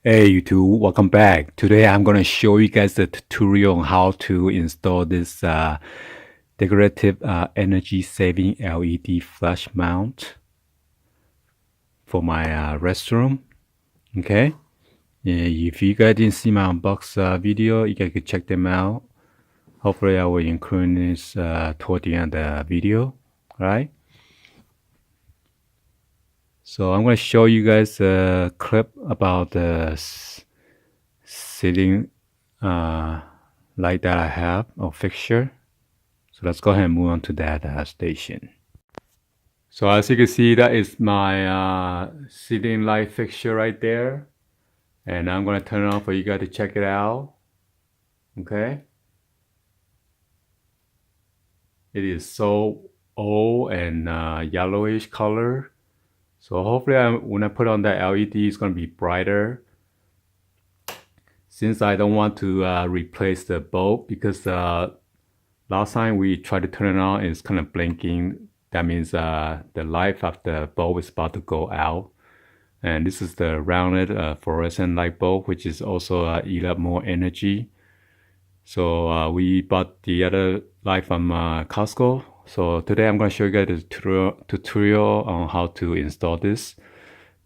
Hey YouTube, welcome back. Today I'm gonna show you guys the tutorial on how to install this decorative energy saving LED flush mount for my restroom. Okay, if you guys didn't see my unbox video, you guys can check them out. Hopefully I will include this toward the end of the video. All right. So I'm gonna show you guys a clip about the sitting light that I have or fixture. So let's go ahead and move on to that station. So as you can see, that is my ceiling light fixture right there. And I'm going to turn it on for you guys to check it out. Okay. It is so old and yellowish color. So hopefully when I put on that LED, it's going to be brighter. Since I don't want to replace the bulb because last time we tried to turn it on, it's kind of blinking. That means the life of the bulb is about to go out. And this is the rounded fluorescent light bulb, which is also eat up more energy. So we bought the other light from Costco. So today I'm going to show you guys the tutorial on how to install this.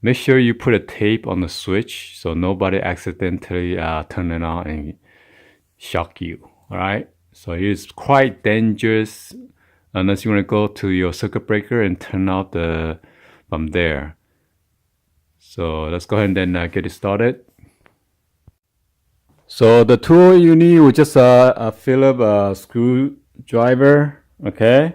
Make sure you put a tape on the switch so nobody accidentally turn it on and shock you. All right. So it's quite dangerous unless you want to go to your circuit breaker and turn out from there. So let's go ahead and then get it started. So the tool you need will just a Phillips screwdriver, okay?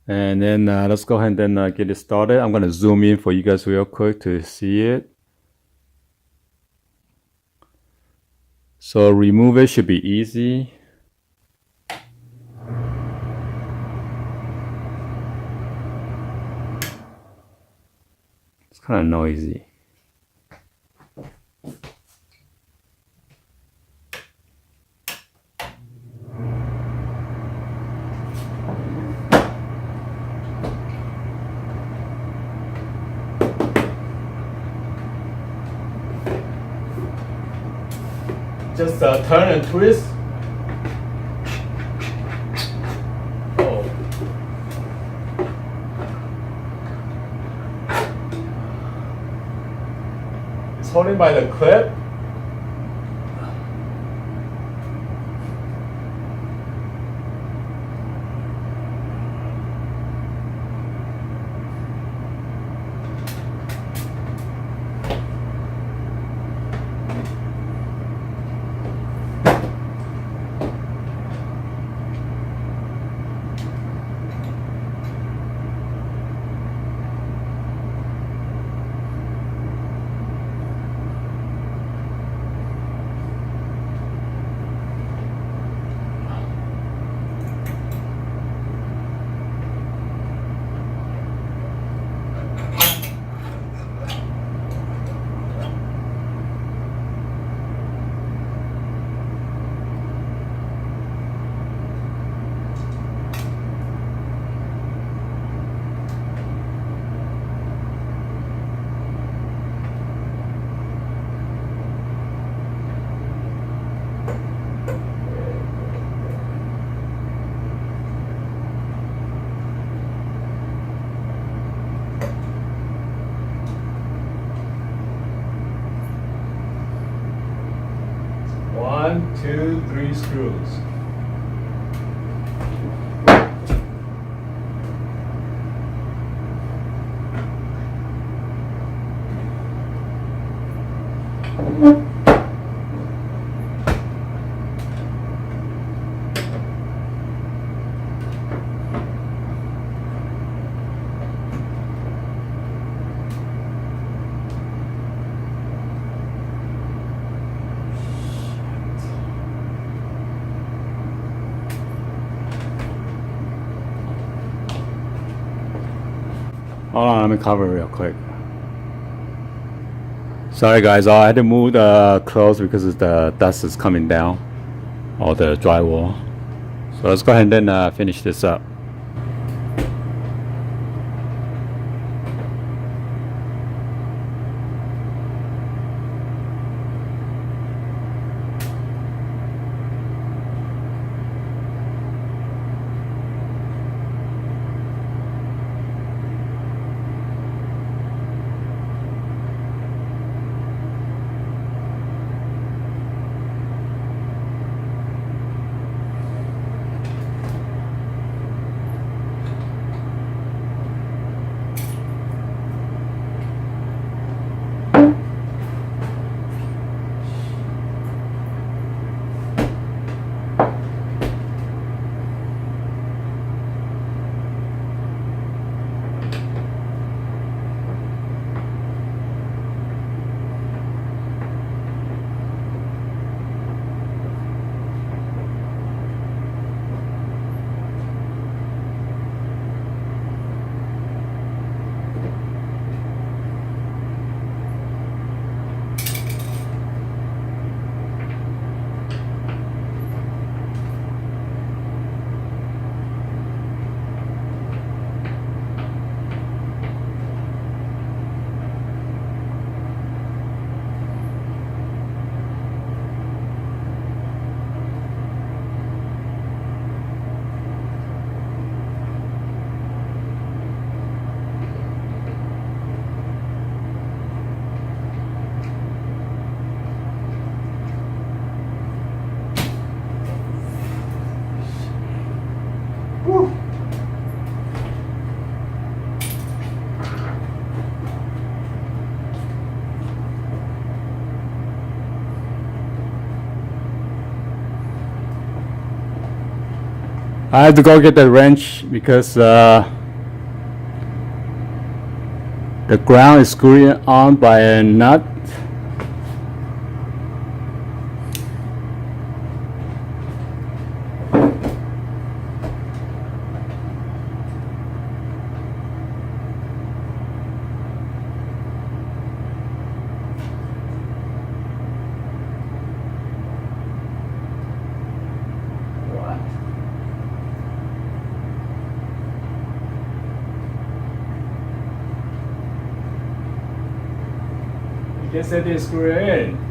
And then let's go ahead and then get it started. I'm gonna zoom in for you guys real quick to see it. So remove it should be easy. It's kind of noisy. Just turn and twist. Oh. It's holding by the clip. One, two, three screws. Hold on, let me cover it real quick. Sorry guys, I had to move the clothes because the dust is coming down, or the drywall. So let's go ahead and then finish this up. I have to go get the wrench because the ground is screwed on by a nut. You just said they screw it in.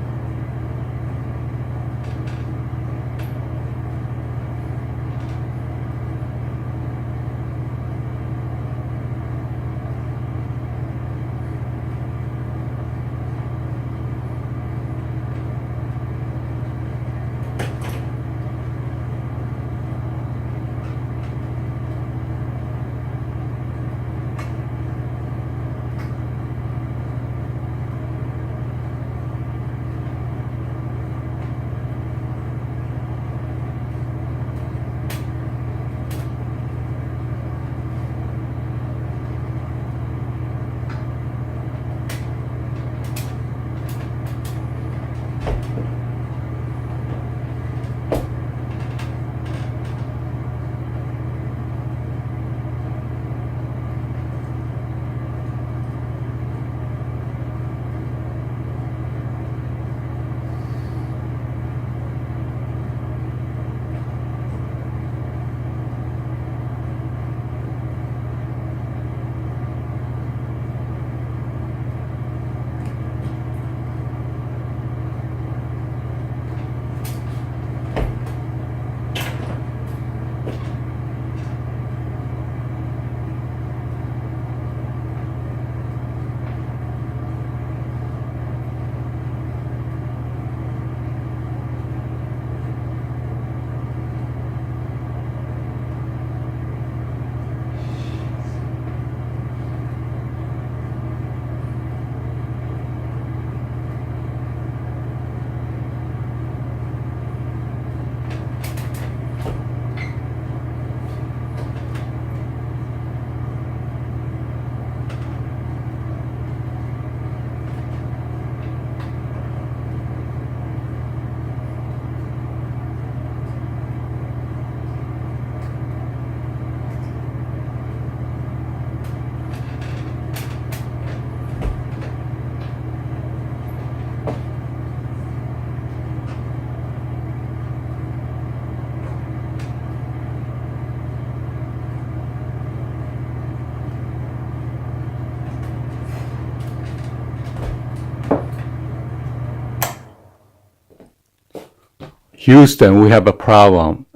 Houston, we have a problem.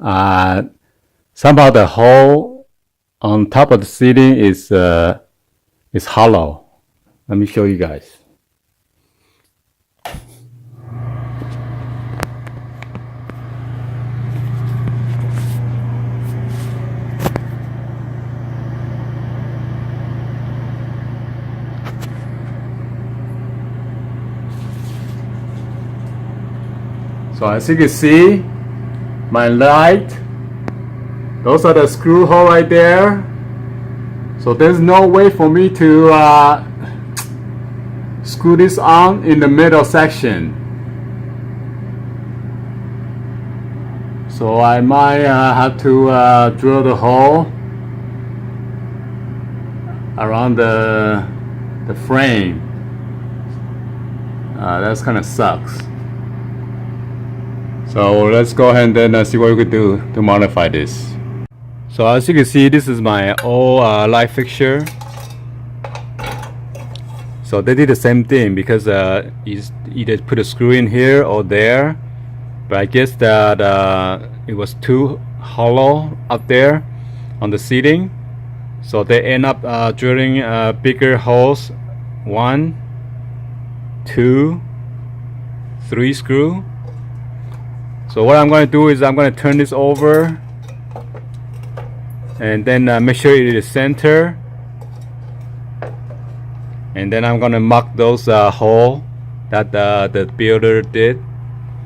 Somehow the hole on top of the ceiling is hollow. Let me show you guys. So as you can see, my light, those are the screw hole right there. So there's no way for me to screw this on in the middle section. So I might have to drill the hole around the frame. That's kind of sucks. So let's go ahead and then see what we could do to modify this. So as you can see, this is my old light fixture. So they did the same thing because you either put a screw in here or there, but I guess that it was too hollow up there on the ceiling, so they end up drilling bigger holes, 1, 2, 3 screw. So what I'm going to do is I'm going to turn this over and then make sure it is center, and then I'm going to mark those hole that the builder did.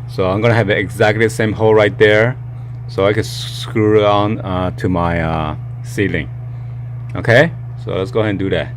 So I'm going to have exactly the same hole right there, so I can screw it on to my ceiling. Okay, so let's go ahead and do that.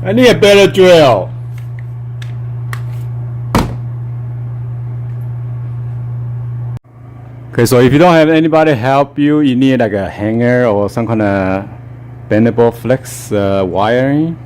I need a better drill. Okay, so if you don't have anybody help you, you need like a hanger or some kind of bendable flex wiring.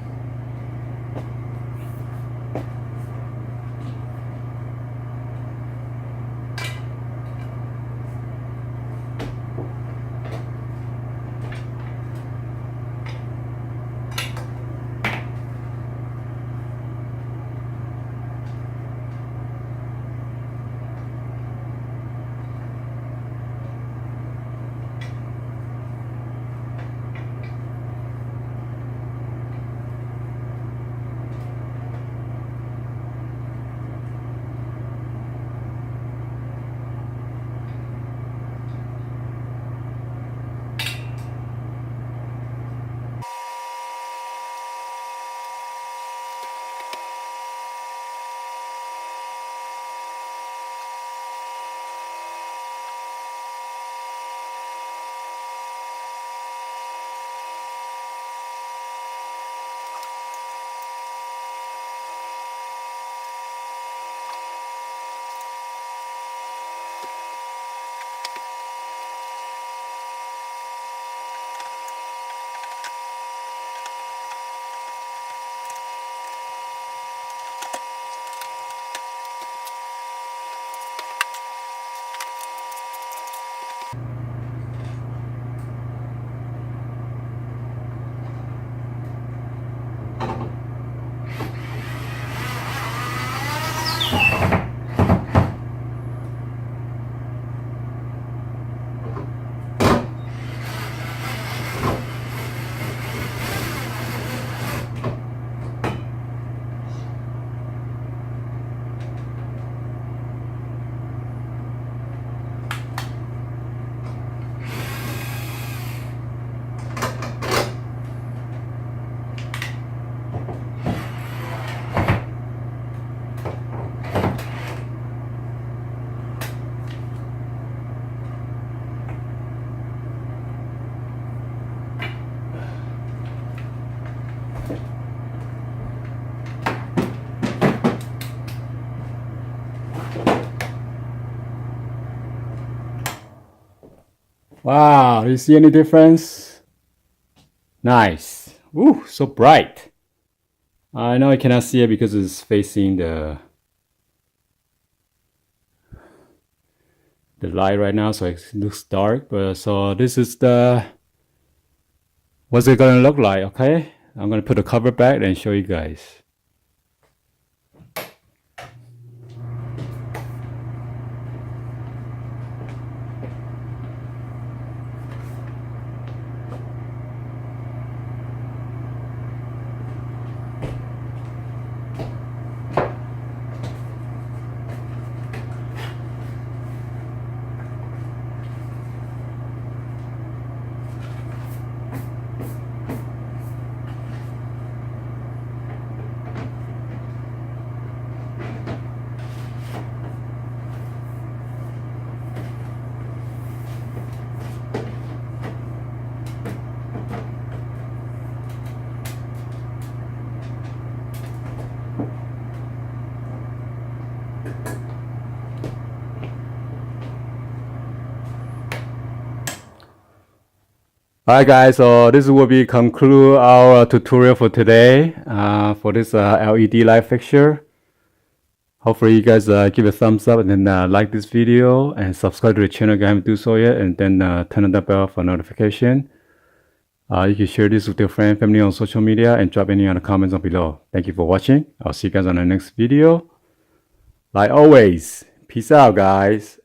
Wow, do you see any difference? Nice. Ooh, so bright. I know I cannot see it because it's facing the light right now, so it looks dark. But so this is the what's it gonna look like? Okay, I'm gonna put the cover back and show you guys. Alright guys, so this will be conclude our tutorial for today for this LED light fixture. Hopefully you guys give a thumbs up and then like this video and subscribe to the channel if you haven't do so yet, and then turn on the bell for notification. You can share this with your friend, family on social media, and drop any other comments on below. Thank you for watching. I'll see you guys on the next video. Like always, peace out guys.